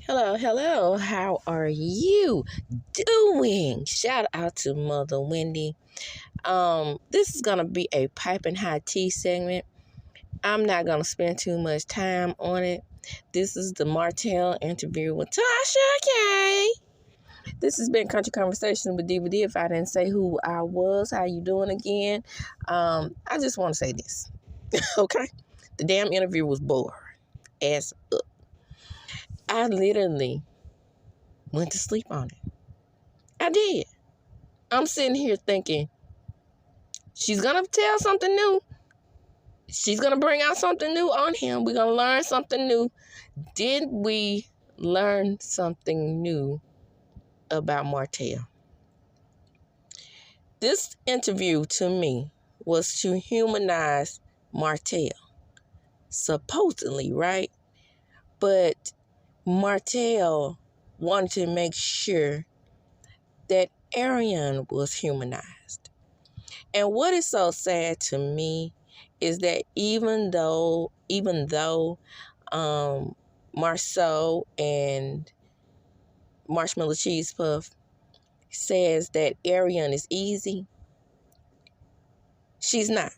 Hello, hello. How are you doing? Shout out to Mother Wendy. This is gonna be a piping hot tea segment. I'm not gonna spend too much time on it. This is the Motel interview with Tasha. Okay. This has been Country Conversation with DVD. If I didn't say who I was, how you doing again? I just want to say this. Okay. The damn interview was boring as up. I literally went to sleep on it. I did. I'm sitting here thinking, she's going to tell something new. She's going to bring out something new on him. We're going to learn something new. Did we learn something new about Motel? This interview, to me, was to humanize Motel. Supposedly, right? But Motel wanted to make sure that Ariane was humanized. And what is so sad to me is that even though Marceau and Marshmallow Cheese Puff says that Ariane is easy, she's not.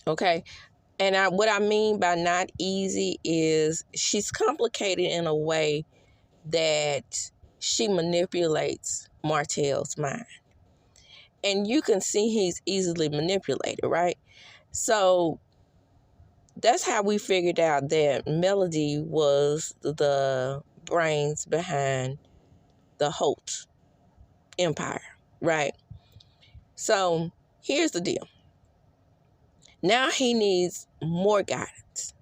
Okay? And what I mean by not easy is she's complicated in a way that she manipulates Martel's mind. And you can see he's easily manipulated, right? So that's how we figured out that Melody was the brains behind the Holt empire, right? So here's the deal. Now he needs more guidance,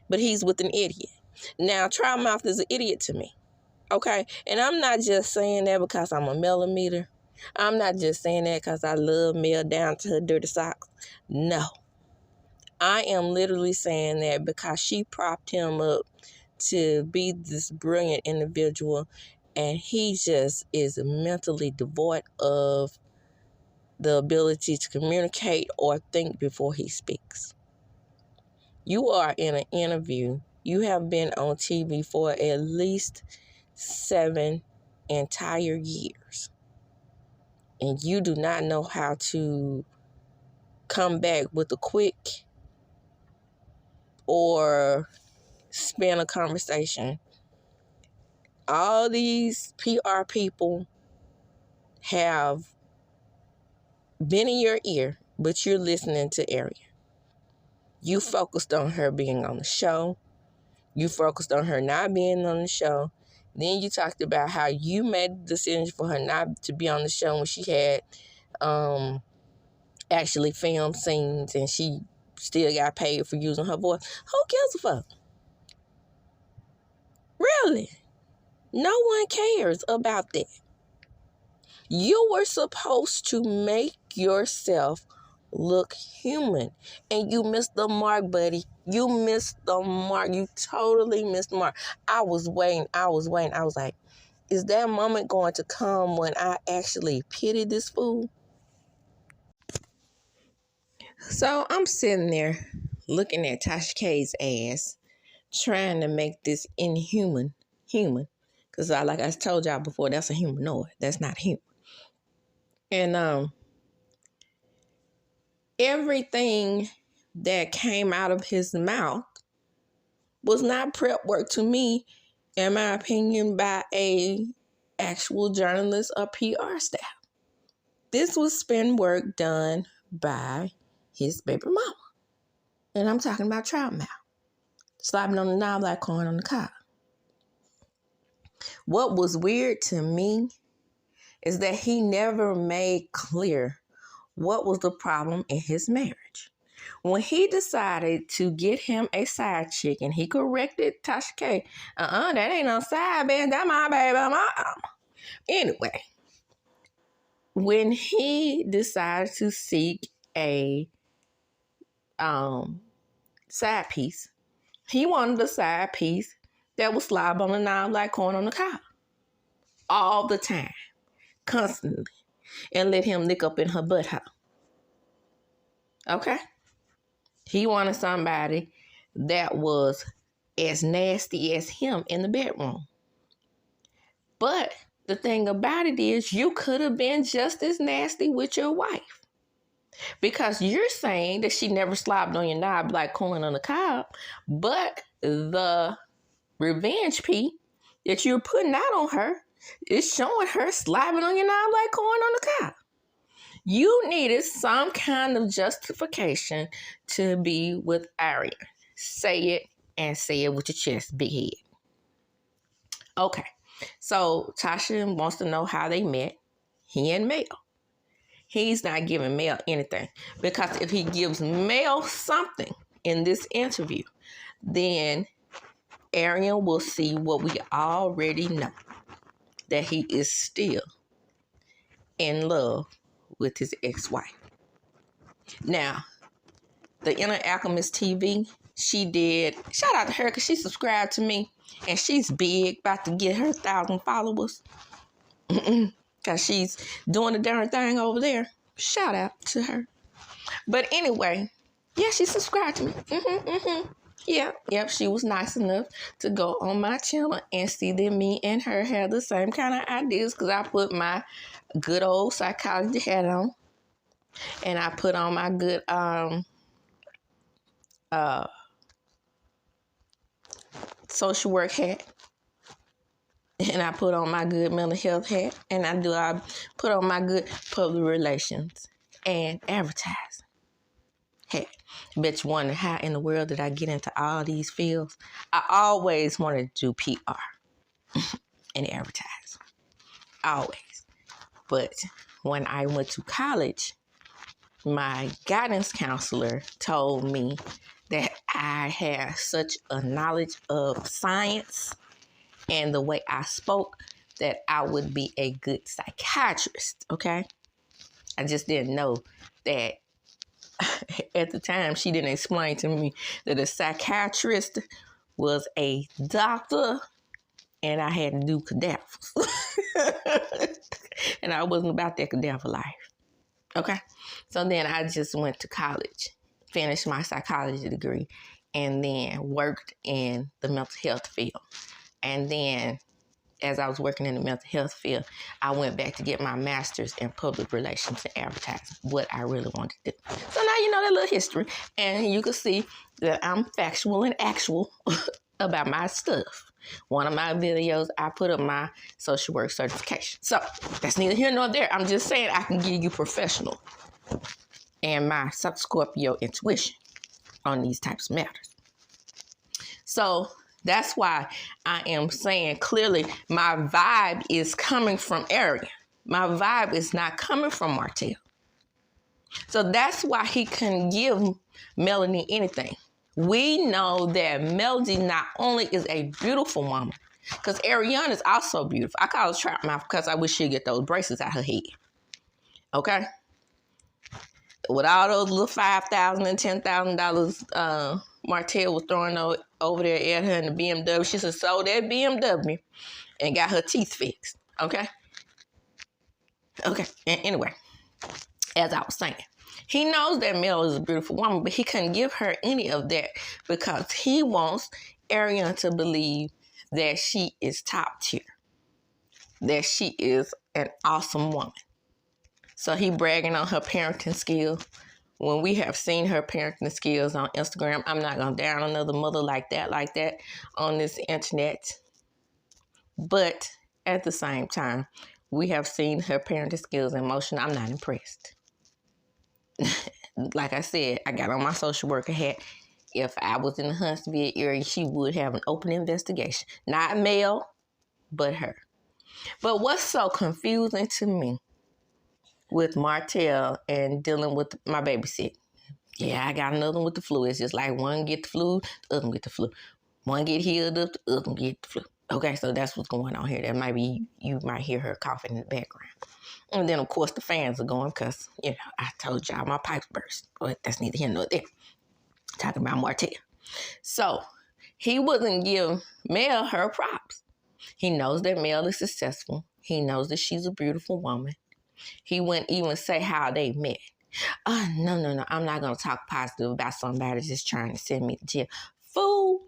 but he's with an idiot. Now, Troutmouth is an idiot to me, okay? And I'm not just saying that because I'm a millimeter. I'm not just saying that because I love Mel down to her dirty socks. No. I am literally saying that because she propped him up to be this brilliant individual, and he just is mentally devoid of the ability to communicate or think before he speaks. You are in an interview. You have been on TV for at least 7 entire years, and you do not know how to come back with a quick or spin a conversation. All these PR people have been in your ear, but you're listening to Ariane. You focused on her being on the show. You focused on her not being on the show. Then you talked about how you made the decision for her not to be on the show when she had actually filmed scenes and she still got paid for using her voice. Who gives a fuck? Really? No one cares about that. You were supposed to make yourself look human. And you missed the mark, buddy. You missed the mark. You totally missed the mark. I was waiting. I was like, is that moment going to come when I actually pity this fool? So I'm sitting there looking at Tasha K's ass, trying to make this inhuman human. Because like I told y'all before, that's a humanoid. That's not human. And everything that came out of his mouth was not prep work to me, in my opinion, by a actual journalist or PR staff. This was spin work done by his baby mama. And I'm talking about Troutmouth. Slobbing on the knob like corn on the cob. What was weird to me is that he never made clear what was the problem in his marriage. When he decided to get him a side chick, and he corrected Tasha K, that ain't no side bitch, that's my baby mama. Anyway, when he decided to seek a side piece, he wanted a side piece that would slob on the knob like corn on the cob. All the time. Constantly. And let him lick up in her butthole. Okay? He wanted somebody that was as nasty as him in the bedroom. But the thing about it is you could have been just as nasty with your wife. Because you're saying that she never slobbed on your knob like corn on the cob, but the revenge pee that you're putting out on her is showing her slobbing on your knob like corn on the cob. You needed some kind of justification to be with Arian. Say it, and say it with your chest, big head. Okay, so Tasha wants to know how they met. He and Mel. He's not giving Mel anything, because if he gives Mel something in this interview, then Arian will see what we already know, that he is still in love with his ex-wife. Now, the Inner Alchemist TV, she did, shout out to her because she subscribed to me, and she's big, about to get her 1,000 followers. Because she's doing the darn thing over there. Shout out to her. But anyway, yeah, she subscribed to me. Yep, she was nice enough to go on my channel and see that me and her have the same kind of ideas, because I put my good old psychology hat on, and I put on my good social work hat, and I put on my good mental health hat, and I put on my good public relations and advertising hat. I bet you wonder how in the world did I get into all these fields. I always wanted to do PR and advertising, always. But when I went to college, my guidance counselor told me that I had such a knowledge of science and the way I spoke that I would be a good psychiatrist, okay? I just didn't know that at the time. She didn't explain to me that a psychiatrist was a doctor and I had to do cadavers. And I wasn't about that cadaver life, okay? So then I just went to college, finished my psychology degree, and then worked in the mental health field. And then as I was working in the mental health field, I went back to get my master's in public relations and advertising, what I really wanted to do. So now you know that little history, and you can see that I'm factual and actual about my stuff. One of my videos, I put up my social work certification. So that's neither here nor there. I'm just saying I can give you professional and my Scorpio intuition on these types of matters. So that's why I am saying clearly my vibe is coming from Arian. My vibe is not coming from Motel. So that's why he couldn't give Melanie anything. We know that Melody not only is a beautiful woman, because Ariana is also beautiful. I call her trap mouth because I wish she'd get those braces out her head. Okay? With all those little $5,000 and $10,000 Martell was throwing over there at her in the BMW. She just sold that BMW and got her teeth fixed. Okay? Okay. And anyway, as I was saying, he knows that Mel is a beautiful woman, but he couldn't give her any of that because he wants Ariana to believe that she is top tier, that she is an awesome woman. So he bragging on her parenting skills. When we have seen her parenting skills on Instagram, I'm not going to down another mother like that on this internet. But at the same time, we have seen her parenting skills in motion. I'm not impressed. Like I said, I got on my social worker hat. If I was in the Huntsville area, she would have an open investigation. Not Mel, but her. But what's so confusing to me with Martell and dealing with my baby sick. Yeah, I got another one with the flu. It's just like one get the flu, the other one get the flu. One get healed up, the other one get the flu. Okay, so that's what's going on here. That might be, you might hear her coughing in the background. And then, of course, the fans are going because, I told y'all my pipes burst. But that's neither here nor there. Talking about Martell. So, he wouldn't give Mel her props. He knows that Mel is successful. He knows that she's a beautiful woman. He wouldn't even say how they met. No. I'm not going to talk positive about somebody just trying to send me to jail. Fool.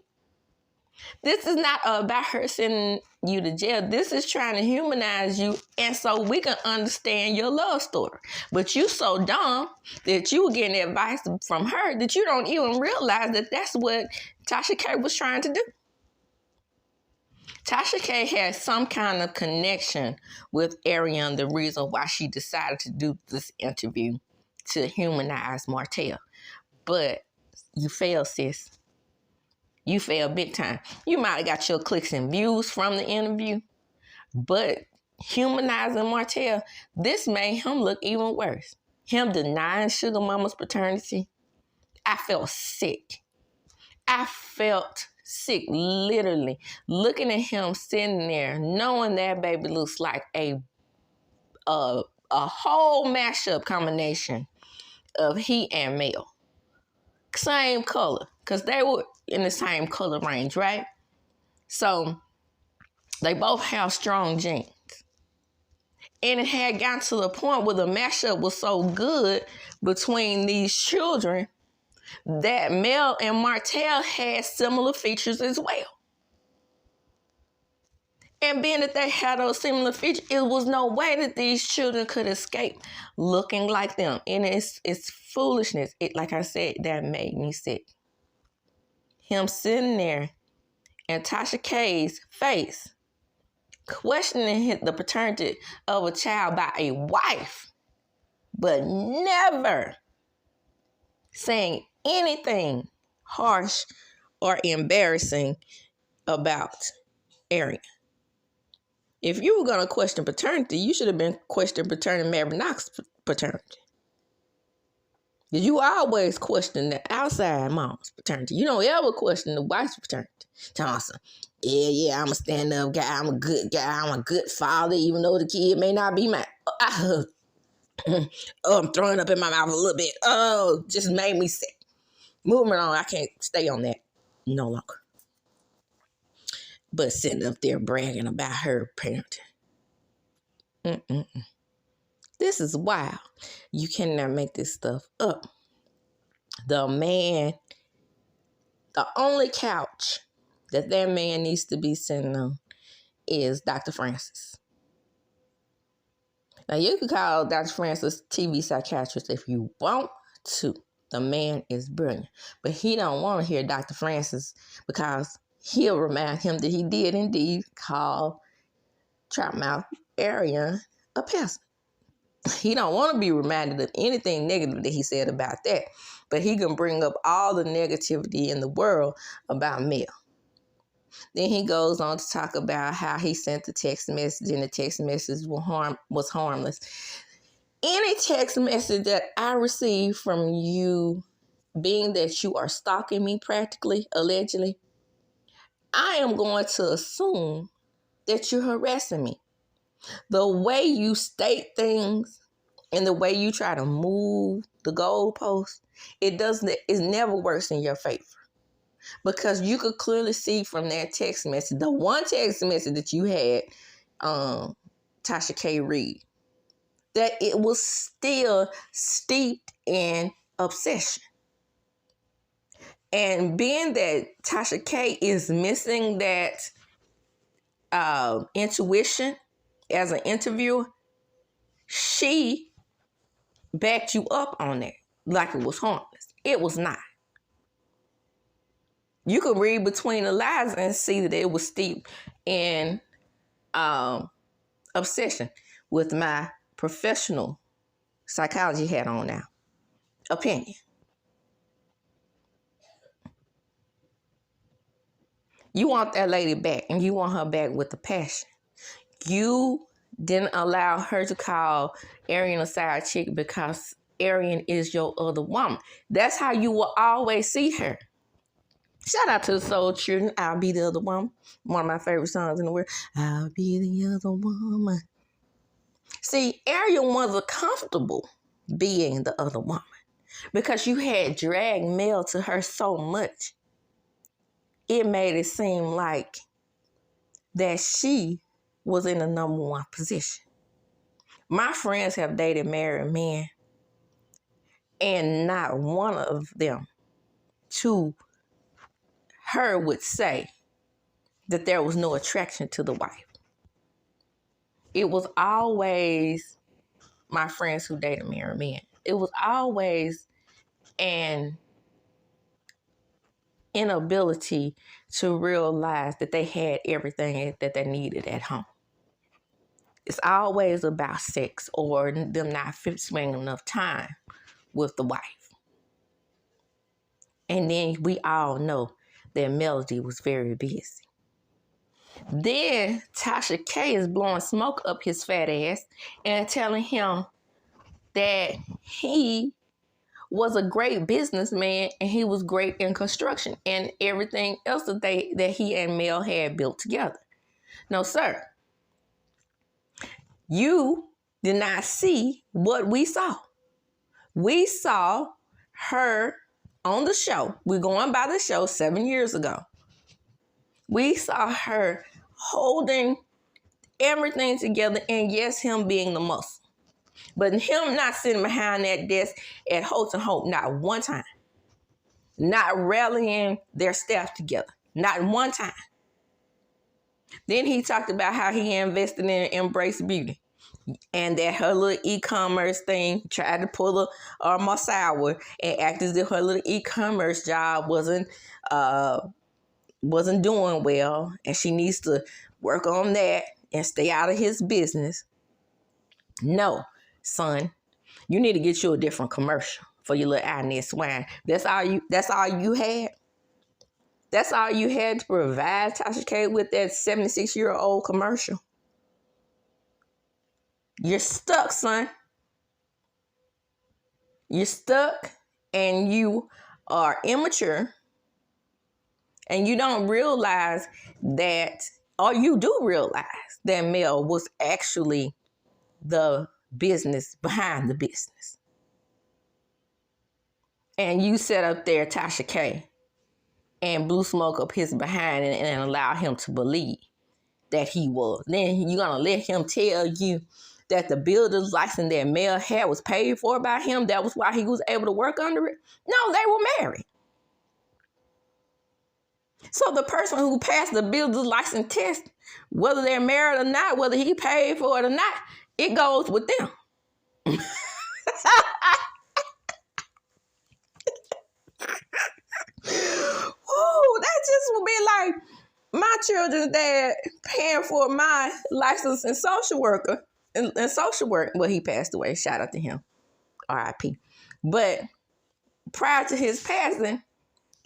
This is not about her sending you to jail. This is trying to humanize you, and so we can understand your love story. But you so dumb that you were getting advice from her that you don't even realize that that's what Tasha K was trying to do. Tasha K had some kind of connection with Ariane, the reason why she decided to do this interview to humanize Motel. But you failed, sis. You failed big time. You might have got your clicks and views from the interview, but humanizing Motel, this made him look even worse. Him denying Sugar Mama's paternity, I felt sick. I felt sick, literally, looking at him sitting there, knowing that baby looks like a whole mashup combination of he and Mel. Same color, because they were in the same color range, right? So they both have strong genes. And it had gotten to the point where the mashup was so good between these children that Mel and Motel had similar features as well. And being that they had those similar features, it was no way that these children could escape looking like them. And it's foolishness. Like I said, that made me sick. Him sitting there in Tasha K's face, questioning the paternity of a child by a wife, but never saying anything harsh or embarrassing about Arian. If you were going to question paternity, you should have been questioning paternity Mary Knox's paternity. Because you always question the outside mom's paternity. You don't ever question the wife's paternity. Thompson, yeah, I'm a stand-up guy. I'm a good guy. I'm a good father, even though the kid may not be mine. Oh, I'm throwing up in my mouth a little bit. Oh, just made me sick. Moving on, I can't stay on that no longer. But sitting up there bragging about her parenting. This is wild. You cannot make this stuff up. The man, the only couch that man needs to be sitting on is Dr. Francis. Now, you can call Dr. Francis TV psychiatrist if you want to. The man is brilliant. But he don't want to hear Dr. Francis because he'll remind him that he did indeed call Troutmouth Arian a peasant. He don't want to be reminded of anything negative that he said about that. But he can bring up all the negativity in the world about Mel. Then he goes on to talk about how he sent the text message and the text message was harmless. Any text message that I receive from you, being that you are stalking me practically, allegedly, I am going to assume that you're harassing me. The way you state things and the way you try to move the goalpost, it never works in your favor. Because you could clearly see from that text message, the one text message that you had Tasha K read, that it was still steeped in obsession. And being that Tasha K is missing that intuition as an interviewer, she backed you up on that like it was harmless. It was not. You could read between the lines and see that it was steeped in obsession with my professional psychology hat on now. Opinion. You want that lady back, and you want her back with a passion. You didn't allow her to call Arian a side chick because Arian is your other woman. That's how you will always see her. Shout out to the Soul Children. I'll be the other woman. One of my favorite songs in the world. I'll be the other woman. See, Arian wasn't comfortable being the other woman because you had dragged Mel to her so much. It made it seem like that she was in the number one position. My friends have dated married men, and not one of them to her would say that there was no attraction to the wife. It was always my friends who dated married men. It was always an inability to realize that they had everything that they needed at home. It's always about sex or them not spending enough time with the wife. And then we all know that Melody was very busy. Then Tasha K is blowing smoke up his fat ass and telling him that he was a great businessman and he was great in construction and everything else that he and Mel had built together. No, sir. You did not see what we saw. We saw her on the show. We're going by the show 7 years ago. We saw her holding everything together, and yes, him being the muscle. But him not sitting behind that desk at Holt and Hope not one time. Not rallying their staff together. Not one time. Then he talked about how he invested in Embrace Beauty. And that her little e-commerce thing tried to pull her more sour and act as if her little e-commerce job wasn't doing well, and she needs to work on that and stay out of his business. No, son, you need to get you a different commercial for your little Inez swine. That's all you had. That's all you had to provide Tasha K with that 76-year-old commercial. You're stuck, son. You're stuck, and you are immature, and you don't realize that, or you do realize that Mel was actually the business behind the business. And you set up there Tasha K and blew smoke up his behind and allow him to believe that he was. Then you're going to let him tell you that the builder's license that Mel had was paid for by him. That was why he was able to work under it. No, they were married. So the person who passed the builder's license test, whether they're married or not, whether he paid for it or not, it goes with them. Ooh, that just would be like my children's dad paying for my license in social worker and social work. Well, he passed away. Shout out to him. R.I.P. But prior to his passing,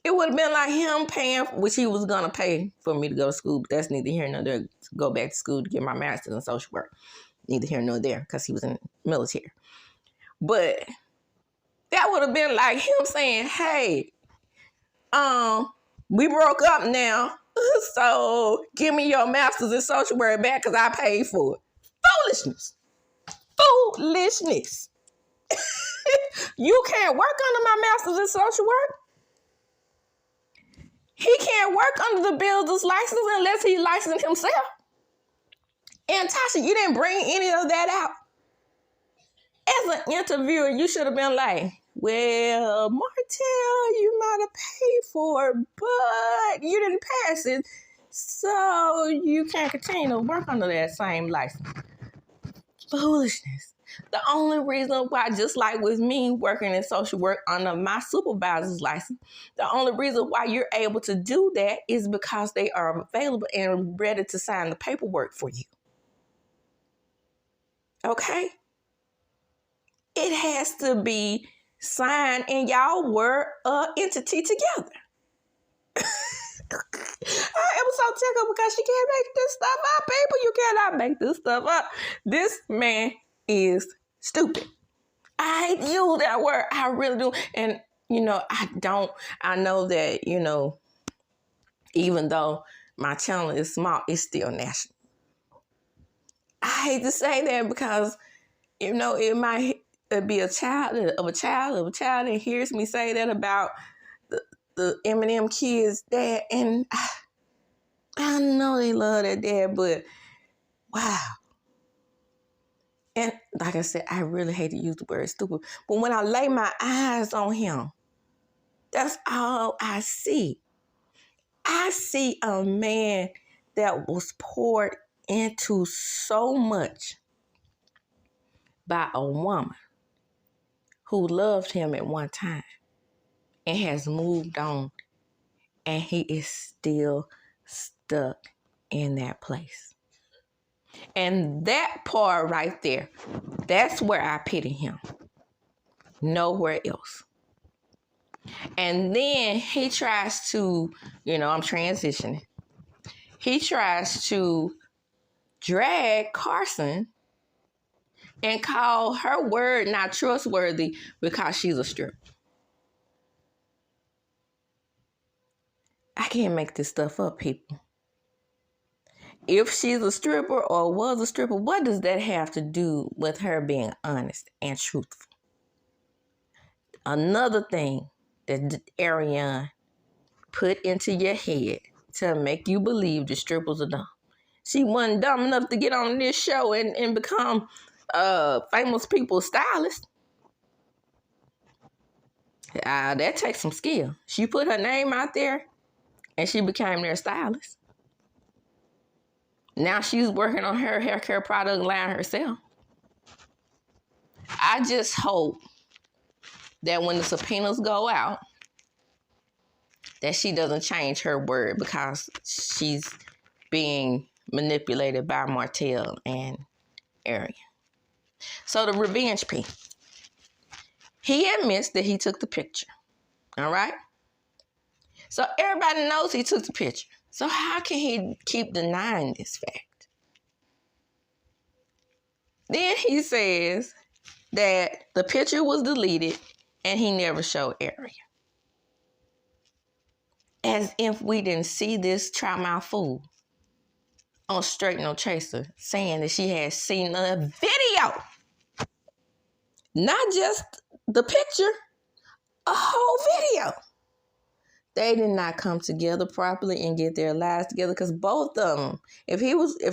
it would have been like him paying, which he was going to pay for me to go to school. But that's neither here nor there. To go back to school to get my master's in social work. Neither here nor there because he was in the military. But that would have been like him saying, hey, we broke up now, so give me your master's in social work back because I paid for it. Foolishness. You can't work under my master's in social work. He can't work under the builder's license unless he licensed himself. And Tasha, you didn't bring any of that out. As an interviewer, you should have been like, well, Motel, you might have paid for it, but you didn't pass it, so you can't continue to work under that same license. Foolishness. The only reason why, just like with me working in social work under my supervisor's license, the only reason why you're able to do that is because they are available and ready to sign the paperwork for you. Okay? It has to be signed and y'all were an entity together. I am so tickled because she can't make this stuff up, people. You cannot make this stuff up. This man is stupid. I use that word. I really do. And, I know that, even though my channel is small, it's still national. I hate to say that because, it might be a child that hears me say that about the Eminem kids' dad, and I know they love their dad, but wow. And like I said, I really hate to use the word stupid, but when I lay my eyes on him, that's all I see. I see a man that was poured into so much by a woman who loved him at one time and has moved on, and he is still stuck in that place. And that part right there, that's where I pity him. Nowhere else. And then he tries to, I'm transitioning. He tries to drag Carson and call her word not trustworthy because she's a stripper. I can't make this stuff up, people. If she's a stripper or was a stripper, what does that have to do with her being honest and truthful? Another thing that Ariane put into your head to make you believe the strippers are dumb. She wasn't dumb enough to get on this show and become famous people's stylist. That takes some skill. She put her name out there and she became their stylist. Now she's working on her hair care product line herself. I just hope that when the subpoenas go out, that she doesn't change her word because she's being manipulated by Motel and Ariane. So the revenge piece. He admits that he took the picture. All right? So everybody knows he took the picture. So how can he keep denying this fact? Then he says that the picture was deleted and he never showed Ariane. As if we didn't see this trout-mouthed fool on Straight No Chaser saying that she had seen a video. Not just the picture, a whole video. They did not come together properly and get their lives together because both of them, if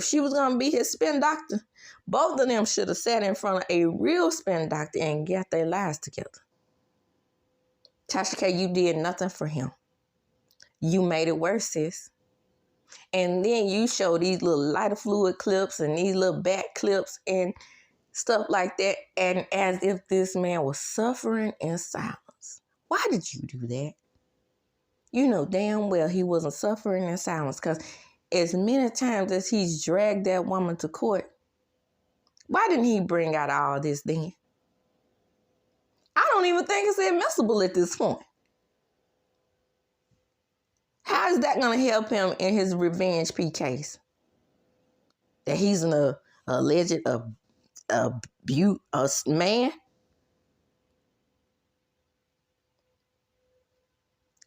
she was going to be his spin doctor, both of them should have sat in front of a real spin doctor and got their lives together. Tasha K, you did nothing for him. You made it worse, sis. And then you show these little lighter fluid clips and these little back clips and stuff like that, and as if this man was suffering in silence. Why did you do that? You know damn well he wasn't suffering in silence because as many times as he's dragged that woman to court, why didn't he bring out all this then? I don't even think it's admissible at this point. How is that going to help him in his revenge P case? That he's an alleged man?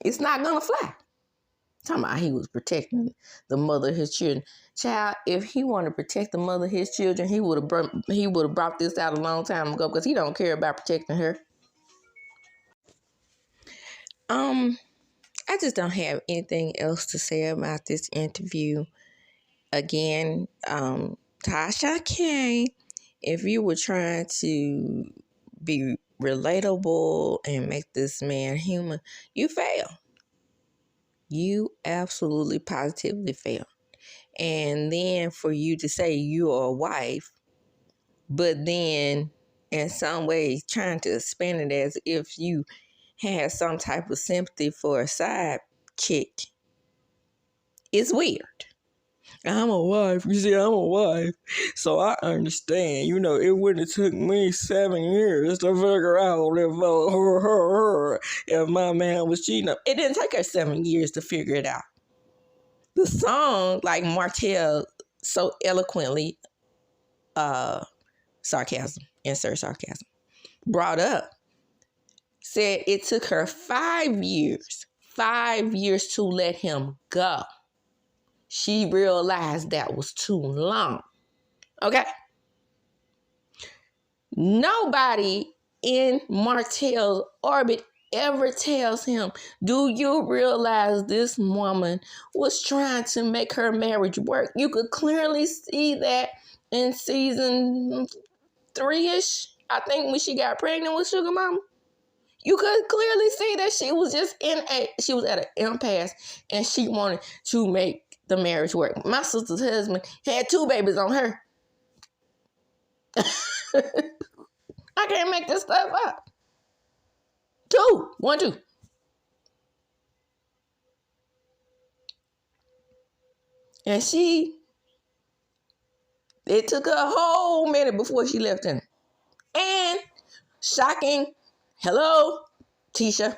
It's not going to fly. Talking about he was protecting the mother of his children. Child, if he wanted to protect the mother of his children, he would have brought this out a long time ago because he don't care about protecting her. I just don't have anything else to say about this interview. Again, Tasha K, if you were trying to be relatable and make this man human, you fail. You absolutely positively fail. And then for you to say you're a wife, but then in some ways trying to spin it as if you had some type of sympathy for a side chick, it's weird. I'm a wife. You see, I'm a wife. So I understand. It wouldn't have took me 7 years to figure out if my man was cheating. It didn't take her 7 years to figure it out. The song, like Martell so eloquently, sarcasm, insert sarcasm, brought up, said it took her 5 years to let him go. She realized that was too long. Okay? Nobody in Martell's orbit ever tells him, do you realize this woman was trying to make her marriage work? You could clearly see that in season 3-ish, I think, when she got pregnant with Sugar Mama. You could clearly see that she was just she was at an impasse and she wanted to make the marriage work. My sister's husband had 2 babies on her. I can't make this stuff up. 2. 1, 2. And it took her a whole minute before she left him. And shocking, hello, Tasha,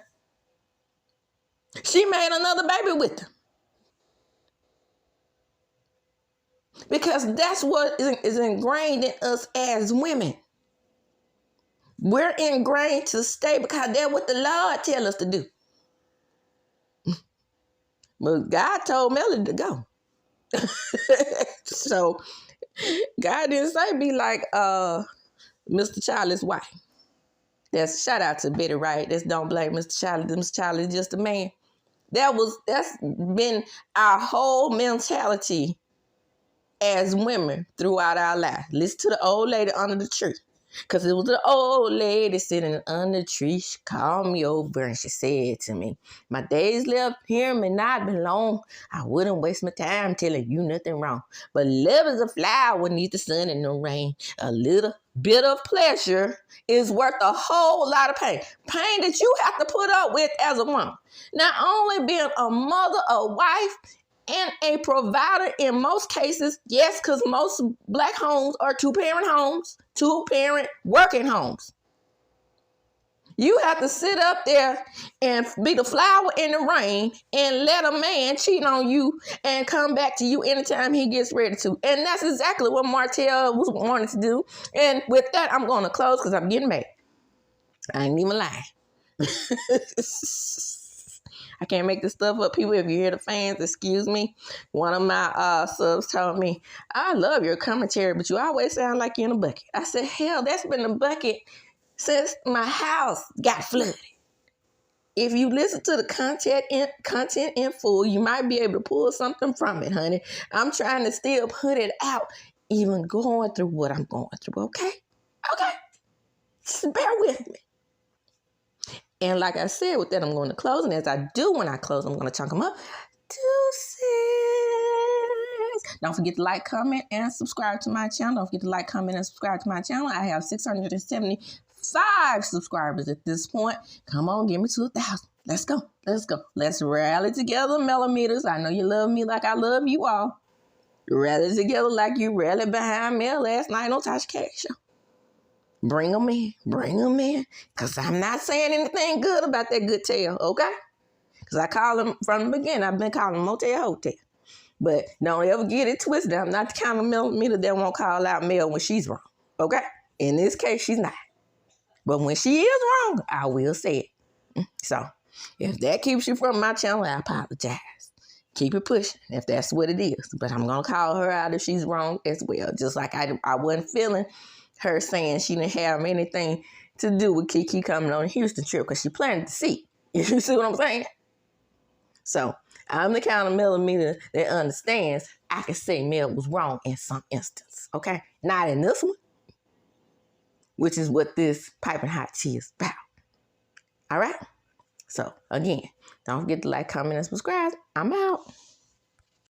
she made another baby with him. Because that's what is ingrained in us as women. We're ingrained to stay because that's what the Lord tells us to do. But God told Melody to go. So God didn't say be like Mr. Charlie's wife. That's shout out to Betty Wright. That's don't blame Mr. Charlie. Mr. Charlie is just a man. That's been our whole mentality as women throughout our life. Listen to the old lady under the tree. Because it was the old lady sitting under the tree. She called me over and she said to me, my days left here may not be long. I wouldn't waste my time telling you nothing wrong. But love is a flower neath the sun and the rain. A little bit of pleasure is worth a whole lot of pain. Pain that you have to put up with as a woman. Not only being a mother, a wife, and a provider in most cases, yes, because most Black homes are 2-parent homes, 2-parent working homes. You have to sit up there and be the flower in the rain and let a man cheat on you and come back to you anytime he gets ready to. And that's exactly what Motel was wanting to do. And with that, I'm going to close because I'm getting mad. I ain't even lying. I can't make this stuff up. People, if you hear the fans, excuse me. One of my subs told me, I love your commentary, but you always sound like you're in a bucket. I said, hell, that's been a bucket since my house got flooded. If you listen to the content in full, you might be able to pull something from it, honey. I'm trying to still put it out, even going through what I'm going through, okay? Okay. Just bear with me. And like I said, with that, I'm going to close. And as I do when I close, I'm going to chunk them up. Deuces. Don't forget to like, comment, and subscribe to my channel. Don't forget to like, comment, and subscribe to my channel. I have 675 subscribers at this point. Come on, get me to 1,000. Let's go. Let's go. Let's rally together, millimeters. I know you love me like I love you all. Rally together like you rallied behind me last night on Tasha Show. Bring them in. Bring them in. Because I'm not saying anything good about that good tail, okay? Because I call them from the beginning. I've been calling them Motel Hotel. But don't ever get it twisted. I'm not the kind of millimeter that won't call out Mel when she's wrong, okay? In this case, she's not. But when she is wrong, I will say it. So, if that keeps you from my channel, I apologize. Keep it pushing if that's what it is. But I'm going to call her out if she's wrong as well. Just like I wasn't feeling her saying she didn't have anything to do with Kiki coming on the Houston trip because she planted the seed. You see what I'm saying? So I'm the kind of millimeter that understands I can say Mel was wrong in some instance. Okay? Not in this one, which is what this piping hot tea is about. All right? So again, don't forget to like, comment, and subscribe. I'm out.